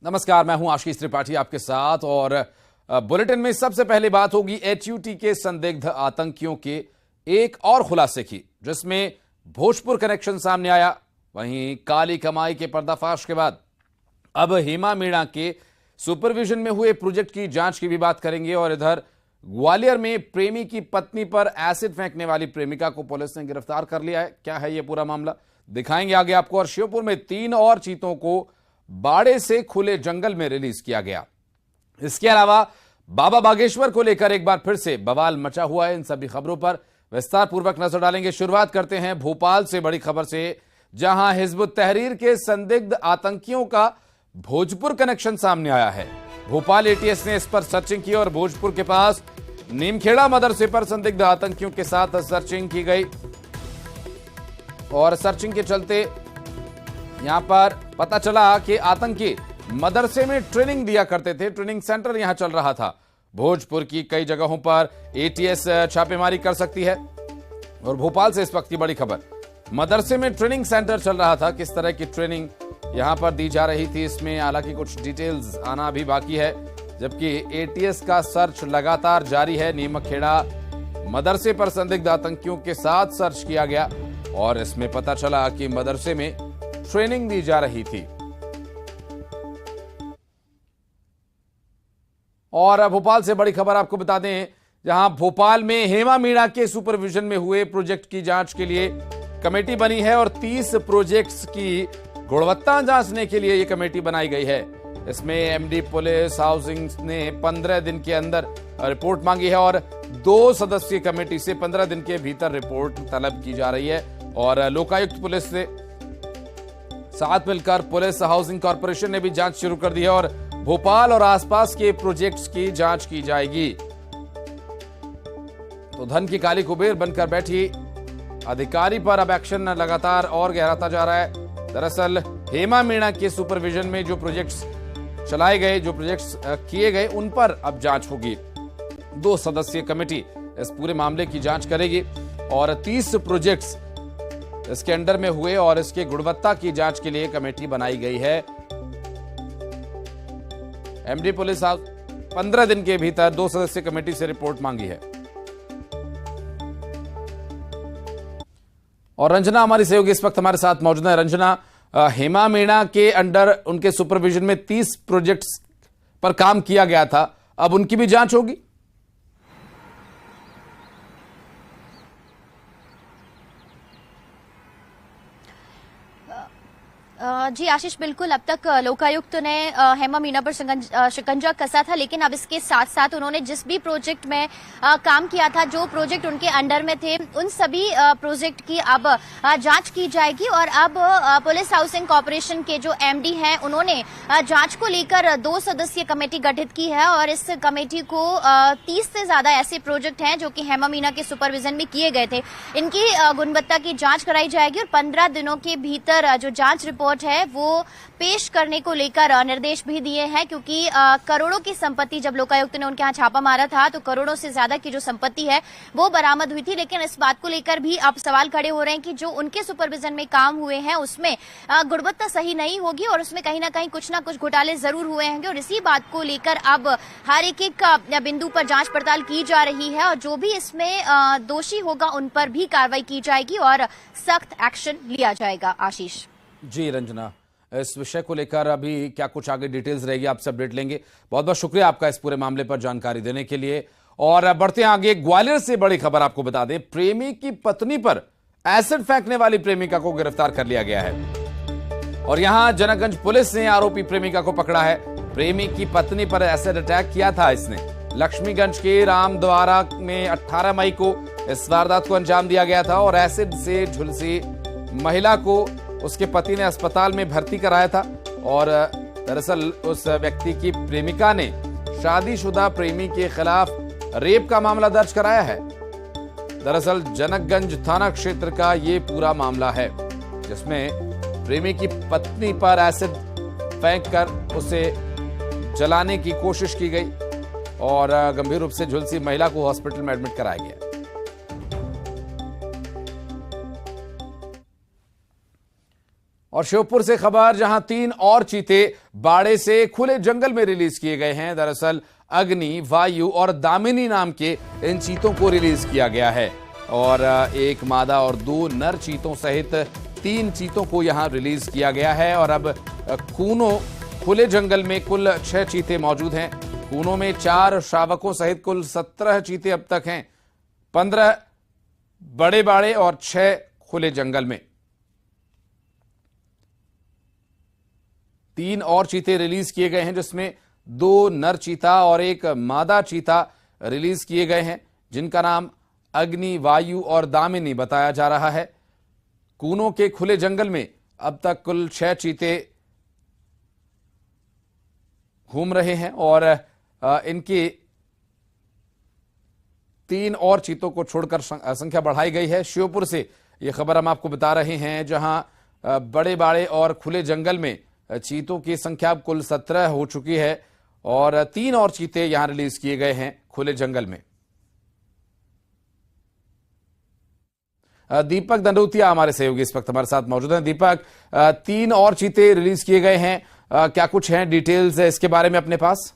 नमस्कार, मैं हूं आशीष त्रिपाठी आपके साथ और बुलेटिन में सबसे पहले बात होगी एचयूटी के संदिग्ध आतंकियों के एक और खुलासे की, जिसमें भोजपुर कनेक्शन सामने आया। वहीं काली कमाई के पर्दाफाश के बाद अब हेमा मीणा के सुपरविजन में हुए प्रोजेक्ट की जांच की भी बात करेंगे। और इधर ग्वालियर में प्रेमी की पत्नी पर एसिड फेंकने वाली प्रेमिका को पुलिस ने गिरफ्तार कर लिया है। क्या है यह पूरा मामला, दिखाएंगे आगे आपको। और श्योपुर में 3 और चीतों को बाड़े से खुले जंगल में रिलीज किया गया। इसके अलावा बाबा बागेश्वर को लेकर एक बार फिर से बवाल मचा हुआ है। इन सभी खबरों पर विस्तार पूर्वक नजर डालेंगे। शुरुआत करते हैं भोपाल से बड़ी खबर से, जहां हिजबुत तहरीर के संदिग्ध आतंकियों का भोजपुर कनेक्शन सामने आया है। भोपाल एटीएस ने इस पर सर्चिंग की और भोजपुर के पास नीमखेड़ा मदरसे पर संदिग्ध आतंकियों के साथ सर्चिंग की गई। और सर्चिंग के चलते यहां पर पता चला कि आतंकी मदरसे में ट्रेनिंग दिया करते थे। ट्रेनिंग सेंटर यहां चल रहा था। भोजपुर की कई जगहों पर एटीएस छापेमारी कर सकती है। और भोपाल से इस वक्त की बड़ी खबर, मदरसे में ट्रेनिंग सेंटर चल रहा था। किस तरह की ट्रेनिंग यहां पर दी जा रही थी, इसमें हालांकि कुछ डिटेल्स आना भी बाकी है, जबकि एटीएस का सर्च लगातार जारी है। नीमखेड़ा मदरसे पर संदिग्ध आतंकियों के साथ सर्च किया गया और इसमें पता चला कि मदरसे में ट्रेनिंग दी जा रही थी। और भोपाल से बड़ी खबर आपको बता दें, जहां भोपाल में हेमा मीणा के सुपरविजन में हुए प्रोजेक्ट की जांच के लिए कमेटी बनी है। और 30 प्रोजेक्ट्स की गुणवत्ता जांचने के लिए यह कमेटी बनाई गई है। इसमें एमडी पुलिस हाउसिंग ने 15 दिन के अंदर रिपोर्ट मांगी है और 2 सदस्यीय कमेटी से 15 दिन के भीतर रिपोर्ट तलब की जा रही है। और लोकायुक्त पुलिस से साथ मिलकर पुलिस हाउसिंग कॉर्पोरेशन ने भी जांच शुरू कर दी है और भोपाल और आसपास के प्रोजेक्ट्स की जांच की जाएगी। तो धन की काली कुबेर बनकर बैठी अधिकारी पर अब एक्शन लगातार और गहराता जा रहा है। दरअसल हेमा मीणा के सुपरविजन में जो प्रोजेक्ट्स चलाए गए, जो प्रोजेक्ट्स किए गए, उन पर अब जांच होगी। 2 सदस्यीय कमेटी इस पूरे मामले की जांच करेगी और 30 प्रोजेक्ट्स इसके अंडर में हुए और इसके गुणवत्ता की जांच के लिए कमेटी बनाई गई है। एमडी पुलिस 15 दिन के भीतर 2 सदस्यीय कमेटी से रिपोर्ट मांगी है। और रंजना हमारी सहयोगी इस वक्त हमारे साथ मौजूद है। रंजना, हेमा मीणा के अंडर उनके सुपरविजन में 30 प्रोजेक्ट्स पर काम किया गया था, अब उनकी भी जांच होगी? जी आशीष, बिल्कुल। अब तक लोकायुक्त ने हेमा मीणा पर शिकंजा कसा था, लेकिन अब इसके साथ साथ उन्होंने जिस भी प्रोजेक्ट में काम किया था, जो प्रोजेक्ट उनके अंडर में थे, उन सभी प्रोजेक्ट की अब जांच की जाएगी। और अब पुलिस हाउसिंग कॉर्पोरेशन के जो एमडी हैं, उन्होंने जांच को लेकर 2 सदस्यीय कमेटी गठित की है। और इस कमेटी को 30 से ज्यादा ऐसे प्रोजेक्ट हैं जो कि हेमा मीणा के सुपरविजन में किए गए थे, इनकी गुणवत्ता की जांच कराई जाएगी। और 15 दिनों के भीतर जो जांच रिपोर्ट है वो पेश करने को लेकर निर्देश भी दिए हैं, क्योंकि करोड़ों की संपत्ति, जब लोकायुक्त ने उनके यहाँ छापा मारा था तो करोड़ों से ज्यादा की जो संपत्ति है वो बरामद हुई थी। लेकिन इस बात को लेकर भी अब सवाल खड़े हो रहे हैं कि जो उनके सुपरविजन में काम हुए हैं उसमें गुणवत्ता सही नहीं होगी और उसमें कहीं ना कुछ घोटाले जरूर हुए होंगे। और इसी बात को लेकर अब हर एक बिंदु पर जांच पड़ताल की जा रही है और जो भी इसमें दोषी होगा उन पर भी कार्रवाई की जाएगी और सख्त एक्शन लिया जाएगा। आशीष जी, रंजना, इस विषय को लेकर अभी क्या कुछ आगे डिटेल्स रहेगी, आपसे अपडेट लेंगे। बहुत बहुत शुक्रिया आपका इस पूरे मामले पर जानकारी देने के लिए। और बढ़ते हैं आगे, ग्वालियर से बड़ी खबर आपको बता दें, प्रेमी की पत्नी पर एसिड फेंकने वाली प्रेमिका को गिरफ्तार कर लिया गया है। और यहां जनकगंज पुलिस ने आरोपी प्रेमिका को पकड़ा है। प्रेमी की पत्नी पर एसिड अटैक किया था इसने। लक्ष्मीगंज के रामद्वारा में 18 मई को इस वारदात को अंजाम दिया गया था और एसिड से झुलसी महिला को उसके पति ने अस्पताल में भर्ती कराया था। और दरअसल उस व्यक्ति की प्रेमिका ने शादीशुदा प्रेमी के खिलाफ रेप का मामला दर्ज कराया है। दरअसल जनकगंज थाना क्षेत्र का ये पूरा मामला है, जिसमें प्रेमी की पत्नी पर एसिड फेंककर उसे जलाने की कोशिश की गई और गंभीर रूप से झुलसी महिला को हॉस्पिटल में एडमिट कराया गया। और श्योपुर से खबर, जहां 3 और चीते बाड़े से खुले जंगल में रिलीज किए गए हैं। दरअसल अग्नि, वायु और दामिनी नाम के इन चीतों को रिलीज किया गया है और एक मादा और 2 नर चीतों सहित 3 चीतों को यहां रिलीज किया गया है। और अब कूनो खुले जंगल में कुल 6 चीते मौजूद हैं। कूनो में 4 शावकों सहित कुल 17 चीते अब तक हैं, 15 बड़े बाड़े और 6 खुले जंगल में। 3 और चीते रिलीज किए गए हैं, जिसमें 2 नर चीता और एक मादा चीता रिलीज किए गए हैं, जिनका नाम अग्नि, वायु और दामिनी बताया जा रहा है। कूनो के खुले जंगल में अब तक कुल 6 चीते घूम रहे हैं और इनके 3 और चीतों को छोड़कर संख्या बढ़ाई गई है। श्योपुर से यह खबर हम आपको बता रहे हैं, जहां बड़े बाड़े और खुले जंगल में चीतों की संख्या कुल 17 हो चुकी है और 3 और चीते यहां रिलीज किए गए हैं खुले जंगल में। दीपक दंडोतिया हमारे सहयोगी इस वक्त हमारे साथ मौजूद हैं। दीपक, 3 और चीते रिलीज किए गए हैं, क्या कुछ हैं डिटेल्स इसके बारे में अपने पास?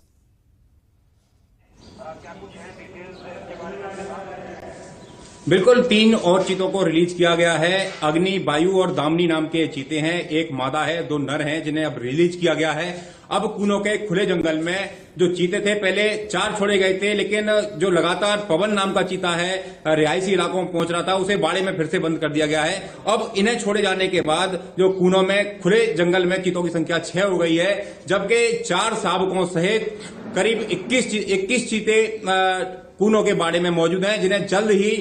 बिल्कुल, 3 और चीतों को रिलीज किया गया है। अग्नि, वायु और दामिनी नाम के चीते हैं। एक मादा है, 2 नर हैं, जिन्हें अब रिलीज किया गया है। अब कूनो के खुले जंगल में जो चीते थे, पहले 4 छोड़े गए थे, लेकिन जो लगातार पवन नाम का चीता है रिहायशी इलाकों में पहुंच रहा था, उसे बाड़े में फिर से बंद कर दिया गया है। अब इन्हें छोड़े जाने के बाद जो कूनो में खुले जंगल में चीतों की संख्या 6 हो गई है, जबकि 4 शावकों सहित करीब 21 चीते कूनो के बाड़े में मौजूद हैं, जिन्हें जल्द ही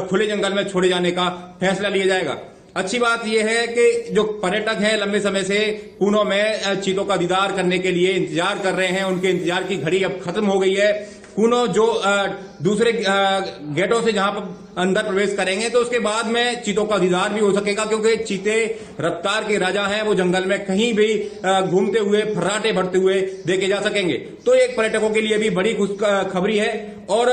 खुले जंगल में छोड़े जाने का फैसला लिया जाएगा। अच्छी बात यह है कि जो पर्यटक हैं लंबे समय से कूनो में चीतों का दीदार करने के लिए इंतजार कर रहे हैं, उनके इंतजार की घड़ी अब खत्म हो गई है। कूनो जो दूसरे गेटों से जहां पर अंदर प्रवेश करेंगे तो उसके बाद में चीतों का दीदार भी हो सकेगा, क्योंकि चीते रफ्तार के राजा हैं। वो जंगल में कहीं भी घूमते हुए, फर्राटे भरते हुए देखे जा सकेंगे। तो एक पर्यटकों के लिए भी बड़ी खुशखबरी है और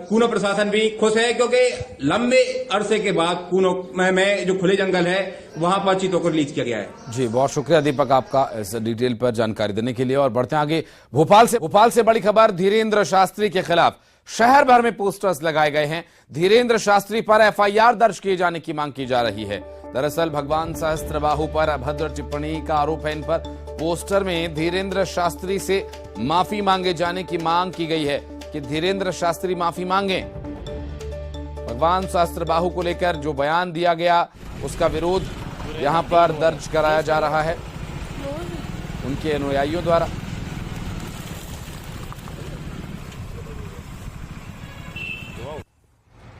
कूनो प्रशासन भी खुश है, क्योंकि लंबे अरसे के बाद कूनो में जो खुले जंगल है वहां पर चीतों को रिलीज किया गया है। जी, बहुत शुक्रिया दीपक आपका इस डिटेल पर जानकारी देने के लिए। और बढ़ते आगे, भोपाल से बड़ी खबर, धीरेन्द्र शास्त्री के खिलाफ शहर भर में पोस्टर्स लगाए गए हैं। धीरेन्द्र शास्त्री पर एफआईआर दर्ज किए जाने की मांग की जा रही है। दरअसल भगवान सहस्त्रबाहु पर अभद्र टिप्पणी का आरोप है। इन पर पोस्टर में धीरेन्द्र शास्त्री से माफी मांगे जाने की मांग की गई है कि धीरेन्द्र शास्त्री माफी मांगे। भगवान सहस्त्रबाहु को लेकर जो बयान दिया गया उसका विरोध यहां पर दर्ज कराया जा रहा है उनके अनुयायियों द्वारा।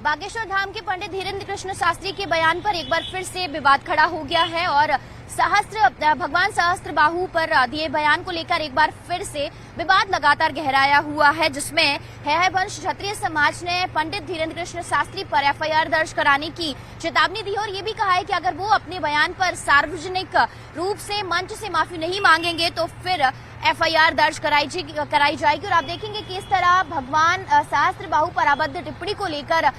बागेश्वर धाम के पंडित धीरेन्द्र कृष्ण शास्त्री के बयान पर एक बार फिर से विवाद खड़ा हो गया है और भगवान सहस्त्रबाहु पर दिए बयान को लेकर एक बार फिर से विवाद लगातार गहराया हुआ है, जिसमें है वंश क्षत्रिय समाज ने पंडित धीरेन्द्र कृष्ण शास्त्री पर एफआईआर दर्ज कराने की चेतावनी दी और ये भी कहा है कि अगर वो अपने बयान पर सार्वजनिक रूप से मंच से माफी नहीं मांगेंगे तो फिर एफआईआर दर्ज कराई जाएगी। और आप देखेंगे कि इस तरह भगवान सहस्त्रबाहु पर अभद्र टिप्पणी को लेकर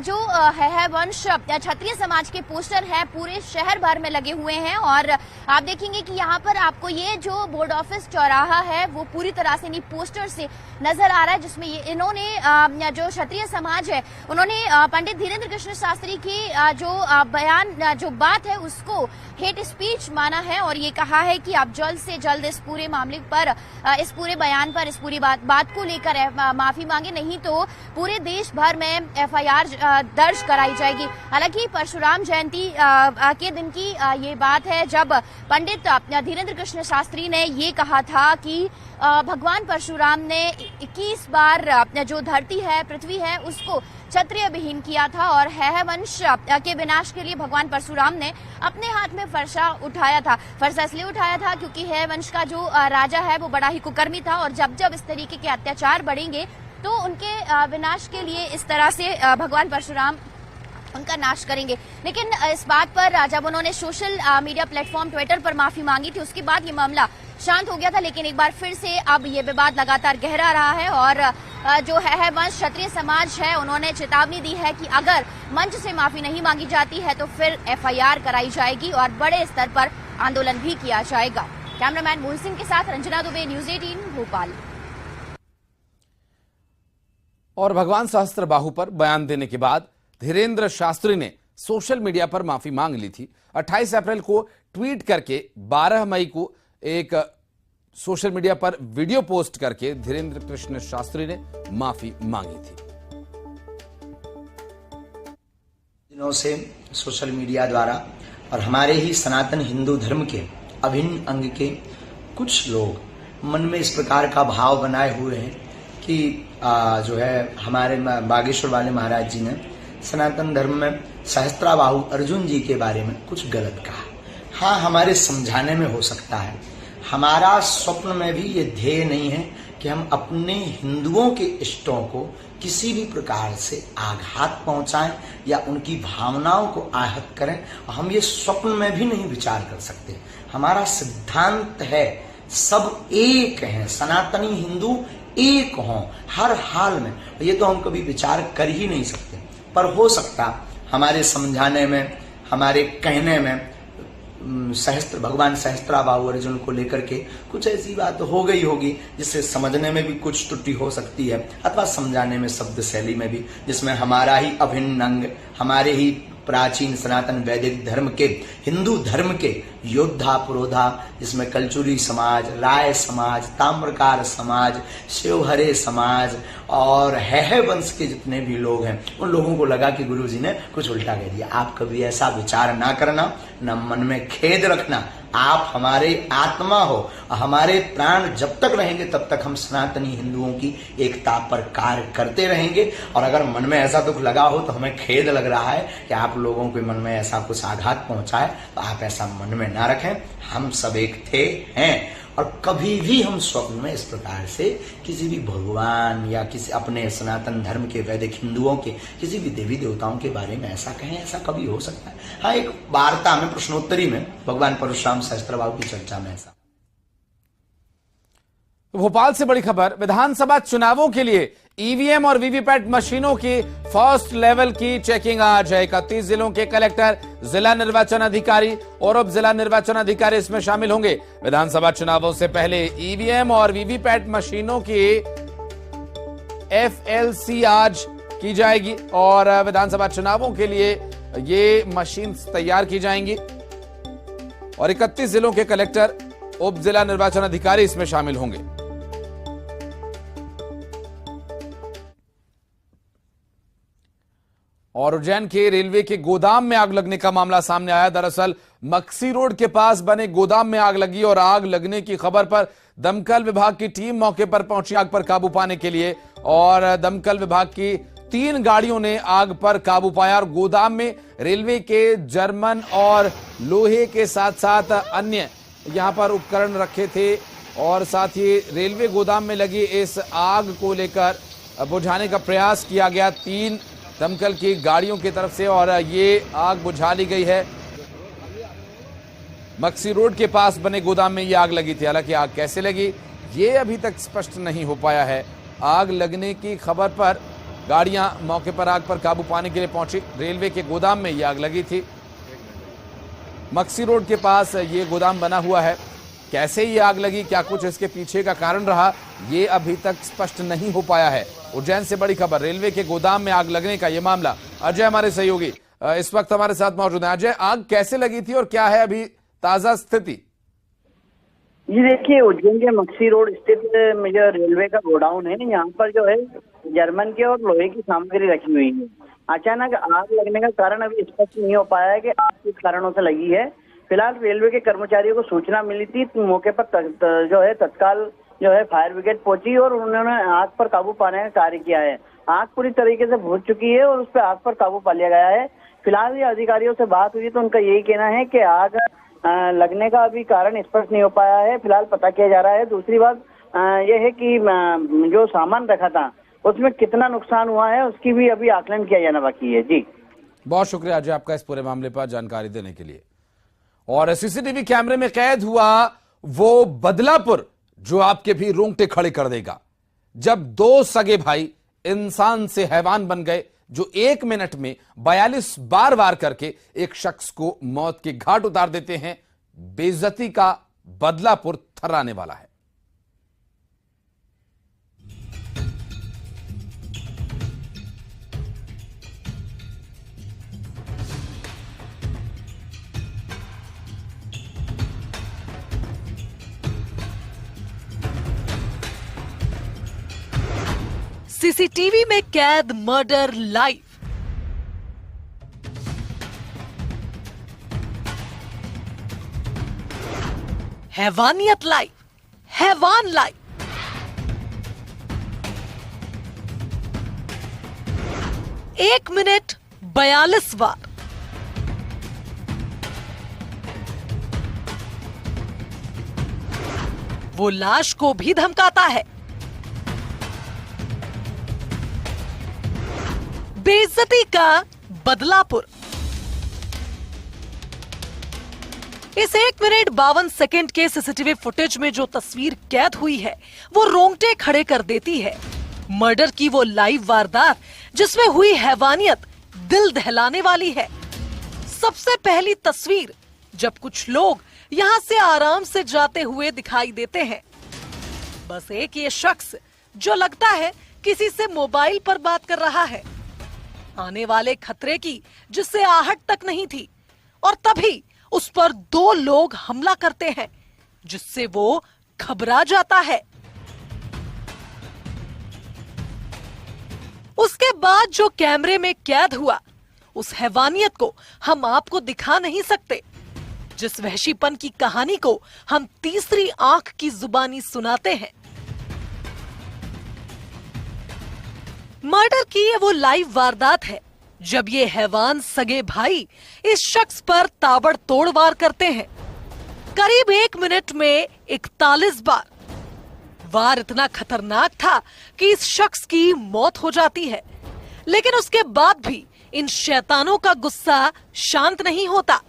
जो है वंश क्षत्रिय समाज के पोस्टर है पूरे शहर भर में लगे हुए हैं और आप देखेंगे कि यहाँ पर आपको ये जो बोर्ड ऑफिस चौराहा है वो पूरी तरह से इन्हीं पोस्टर से नजर आ रहा है, जिसमें इन्होंने जो क्षत्रिय समाज है उन्होंने पंडित धीरेन्द्र कृष्ण शास्त्री की जो बयान जो बात है उसको हेट स्पीच माना है और ये कहा है कि आप जल्द से जल्द इस पूरे मामले पर, इस पूरे बयान पर, इस पूरी बात को लेकर माफी मांगे, नहीं तो पूरे देश भर में एफआईआर दर्ज कराई जाएगी। हालांकि परशुराम जयंती के दिन की ये बात है जब पंडित धीरेन्द्र कृष्ण शास्त्री ने ये कहा था कि भगवान परशुराम ने 21 बार जो धरती है, पृथ्वी है, उसको क्षत्रिय विहीन किया था और है वंश के विनाश के लिए भगवान परशुराम ने अपने हाथ में फरसा उठाया था। फरसा इसलिए उठाया था क्योंकि है वंश का जो राजा है वो बड़ा ही कुकर्मी था और जब जब इस तरीके के अत्याचार बढ़ेंगे तो उनके विनाश के लिए इस तरह से भगवान परशुराम उनका नाश करेंगे। लेकिन इस बात पर जब उन्होंने सोशल मीडिया प्लेटफॉर्म ट्विटर पर माफी मांगी थी उसके बाद ये मामला शांत हो गया था, लेकिन एक बार फिर से अब ये विवाद लगातार गहरा रहा है और जो है वंश क्षत्रिय समाज है उन्होंने चेतावनी दी है कि अगर मंच से माफी नहीं मांगी जाती है तो फिर एफआईआर कराई जाएगी और बड़े स्तर पर आंदोलन भी किया जाएगा। कैमरामैन मूल सिंह के साथ रंजना दुबे, न्यूज 18 भोपाल। और भगवान सहस्त्रबाहु पर बयान देने के बाद धीरेन्द्र शास्त्री ने सोशल मीडिया पर माफी मांग ली थी। 28 अप्रैल को ट्वीट करके 12 मई को एक सोशल मीडिया पर वीडियो पोस्ट करके धीरेन्द्र कृष्ण शास्त्री ने माफी मांगी थी। दिनों से सोशल मीडिया द्वारा और हमारे ही सनातन हिंदू धर्म के अभिन्न अंग के कुछ लोग मन में इस प्रकार का भाव बनाए हुए हैं कि जो है हमारे बागेश्वर वाले महाराज जी ने सनातन धर्म में सहस्त्राबाहु अर्जुन जी के बारे में कुछ गलत कहा। हाँ, हमारे समझाने में हो सकता है, हमारा स्वप्न में भी ये ध्येय नहीं है कि हम अपने हिंदुओं के इष्टों को किसी भी प्रकार से आघात पहुंचाएं या उनकी भावनाओं को आहत करें। हम ये स्वप्न में भी नहीं विचार कर सकते। हमारा सिद्धांत है सब एक हैं, सनातनी हिंदू एक हों हर हाल में। ये तो हम कभी विचार कर ही नहीं सकते, पर हो सकता हमारे समझाने में, हमारे कहने में भगवान सहस्त्राबाहु अर्जुन को लेकर के कुछ ऐसी बात हो गई होगी जिससे समझने में भी कुछ त्रुटि हो सकती है, अथवा समझाने में शब्द शैली में भी, जिसमें हमारा ही अभिन्न अंग, हमारे ही प्राचीन सनातन वैदिक धर्म के, हिंदू धर्म के योद्धा पुरोधा, जिसमें कलचुरी समाज, राय समाज, ताम्रकार समाज, शिवहरे समाज और है वंश के जितने भी लोग हैं, उन लोगों को लगा कि गुरु जी ने कुछ उल्टा कह दिया। आप कभी ऐसा विचार ना करना, न मन में खेद रखना। आप हमारे आत्मा हो, हमारे प्राण जब तक रहेंगे तब तक हम सनातनी हिंदुओं की एकता पर कार्य करते रहेंगे। और अगर मन में ऐसा दुख लगा हो तो हमें खेद लग रहा है कि आप लोगों के मन में ऐसा कुछ आघात पहुंचाए, तो आप ऐसा मन में ना रखें। हम सब एक थे, हैं, और कभी भी हम स्वप्न में इस प्रकार से किसी भी भगवान या किसी अपने सनातन धर्म के वैदिक हिंदुओं के किसी भी देवी देवताओं के बारे में ऐसा कहें, ऐसा कभी हो सकता है? हाँ, एक वार्ता में, प्रश्नोत्तरी में भगवान परशुराम सहस्त्रबाहु की चर्चा में ऐसा। भोपाल से बड़ी खबर, विधानसभा चुनावों के लिए ईवीएम और वीवीपैट मशीनों की फर्स्ट लेवल की चेकिंग आज है। 31 जिलों के कलेक्टर, जिला निर्वाचन अधिकारी और उप जिला निर्वाचन अधिकारी इसमें शामिल होंगे। विधानसभा चुनावों से पहले ईवीएम और वीवीपैट मशीनों की एफएलसी आज की जाएगी और विधानसभा चुनावों के लिए ये मशीन तैयार की जाएंगी और 31 जिलों के कलेक्टर, उप जिला निर्वाचन अधिकारी इसमें शामिल होंगे। और उज्जैन के रेलवे के गोदाम में आग लगने का मामला सामने आया। दरअसल मक्सी रोड के पास बने गोदाम में आग लगी और आग लगने की खबर पर दमकल विभाग की टीम मौके पर पहुंची आग पर काबू पाने के लिए और दमकल विभाग की 3 गाड़ियों ने आग पर काबू पाया और गोदाम में रेलवे के जर्मन और लोहे के साथ साथ अन्य यहां पर उपकरण रखे थे और साथ ही रेलवे गोदाम में लगी इस आग को लेकर बुझाने का प्रयास किया गया 3 दमकल की गाड़ियों की तरफ से और ये आग बुझा ली गई है। मक्सी रोड के पास बने गोदाम में ये आग लगी थी। हालांकि आग कैसे लगी ये अभी तक स्पष्ट नहीं हो पाया है। आग लगने की खबर पर गाड़ियां मौके पर आग पर काबू पाने के लिए पहुंची। रेलवे के गोदाम में ये आग लगी थी। मक्सी रोड के पास ये गोदाम बना हुआ है। कैसे ये आग लगी, क्या कुछ इसके पीछे का कारण रहा, ये अभी तक स्पष्ट नहीं हो पाया है। उज्जैन से बड़ी खबर, रेलवे के गोदाम में आग लगने का ये मामला। अजय हमारे सहयोगी इस वक्त हमारे साथ मौजूद हैं। अजय, आग कैसे लगी थी और क्या है अभी ताजा स्थिति? जी देखिए, उज्जैन के मक्सी रोड स्थित जो रेलवे का गोडाउन है, यहाँ पर जो है जर्मन के और लोहे की सामग्री रखी हुई है। अचानक आग लगने का कारण अभी स्पष्ट नहीं हो पाया है कि आग किस कारणों से लगी है। फिलहाल रेलवे के कर्मचारियों को सूचना मिली थी, मौके पर जो है तत्काल जो है फायर ब्रिगेड पहुंची और उन्होंने आग पर काबू पाने का कार्य किया है। आग पूरी तरीके से बुझ चुकी है और उस पर आग पर काबू पा लिया गया है। फिलहाल ये अधिकारियों से बात हुई तो उनका यही कहना है कि आग लगने का अभी कारण स्पष्ट नहीं हो पाया है, फिलहाल पता किया जा रहा है। दूसरी बात यह है कि जो सामान रखा था उसमें कितना नुकसान हुआ है उसकी भी अभी आकलन किया जाना बाकी है। जी बहुत शुक्रिया अजय आपका इस पूरे मामले पर जानकारी देने के लिए। और सीसीटीवी कैमरे में कैद हुआ वो बदलापुर जो आपके भी रोंगटे खड़े कर देगा, जब 2 सगे भाई इंसान से हैवान बन गए, जो 1 मिनट में 42 बार वार करके एक शख्स को मौत के घाट उतार देते हैं। बेइज्जती का बदलापुर थर्राने वाला है। सीसीटीवी में कैद मर्डर लाइव। हैवानियत लाइव, हैवान लाइव। एक मिनट 42 बार। वो लाश को भी धमकाता है। बेइज्जती का बदलापुर। इस 1 मिनट 52 सेकंड के सीसीटीवी फुटेज में जो तस्वीर कैद हुई है वो रोंगटे खड़े कर देती है। मर्डर की वो लाइव वारदात जिसमें हुई हैवानियत दिल दहलाने वाली है। सबसे पहली तस्वीर जब कुछ लोग यहां से आराम से जाते हुए दिखाई देते हैं। बस एक ये शख्स जो लगता है किसी से मोबाइल पर बात कर रहा है। आने वाले खतरे की जिससे आहट तक नहीं थी और तभी उस पर 2 लोग हमला करते हैं जिससे वो घबरा जाता है। उसके बाद जो कैमरे में कैद हुआ उस हैवानियत को हम आपको दिखा नहीं सकते। जिस वहशीपन की कहानी को हम तीसरी आंख की जुबानी सुनाते हैं। मर्डर की ये वो लाइव वारदात है जब ये हैवान सगे भाई इस शख्स पर ताबड़तोड़ वार करते हैं। करीब 1 मिनट में 41 बार। वार इतना खतरनाक था कि इस शख्स की मौत हो जाती है, लेकिन उसके बाद भी इन शैतानों का गुस्सा शांत नहीं होता।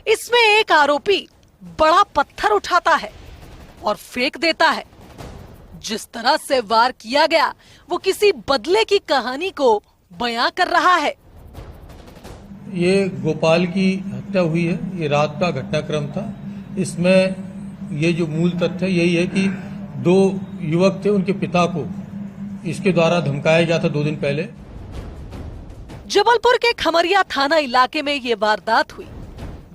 इसमें एक आरोपी बड़ा पत्थर उठाता है और फेंक देता है। जिस तरह से वार किया गया वो किसी बदले की कहानी को बयां कर रहा है। ये गोपाल की हत्या हुई है। ये रात का घटनाक्रम था। इसमें ये जो मूल तथ्य यही है कि 2 युवक थे, उनके पिता को इसके द्वारा धमकाया गया था 2 दिन पहले। जबलपुर के खमरिया थाना इलाके में ये वारदात हुई।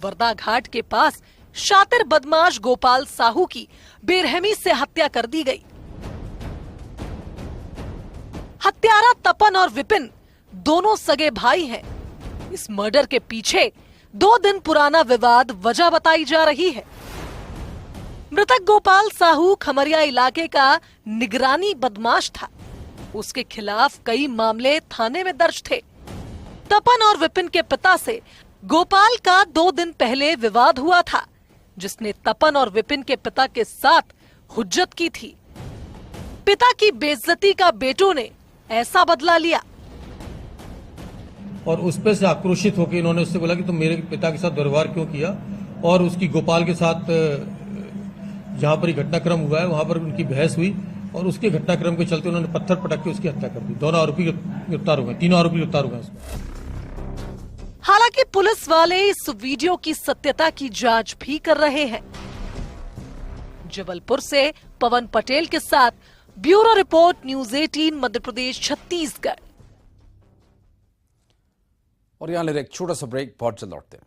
वर्दा घाट के पास शातिर बदमाश गोपाल साहू की बेरहमी से हत्या कर दी गई। हत्यारा तपन और विपिन दोनों सगे भाई हैं। इस मर्डर के पीछे 2 दिन पुराना विवाद वजह बताई जा रही है। मृतक गोपाल साहू खमरिया इलाके का निगरानी बदमाश था। उसके खिलाफ कई मामले थाने में दर्ज थे। तपन और विपिन के पिता से गोपाल का 2 दिन पहले विवाद हुआ था, जिसने तपन और विपिन के पिता के साथ हुज्जत की थी। पिता की बेइज्जती का बेटों ने ऐसा बदला लिया और उस पर से आक्रोशित होकर इन्होंने उससे बोला कि तुम मेरे पिता के साथ दुर्व्यवहार क्यों किया। और उसकी गोपाल के साथ जहां पर घटनाक्रम हुआ है वहां पर उनकी बहस हुई और उसके घटनाक्रम के चलते उन्होंने पत्थर पटक के उसकी हत्या कर दी। दोनों आरोपी गिरफ्तार हो गए, 3 आरोपी गिरफ्तार हो गए। हालांकि पुलिस वाले इस वीडियो की सत्यता की जांच भी कर रहे हैं। जबलपुर से पवन पटेल के साथ bureau report, news 18 Madhya Pradesh Chhattisgarh. और यहां ले रहे एक छोटा सा ब्रेक, बहुत जल्द लौटते हैं।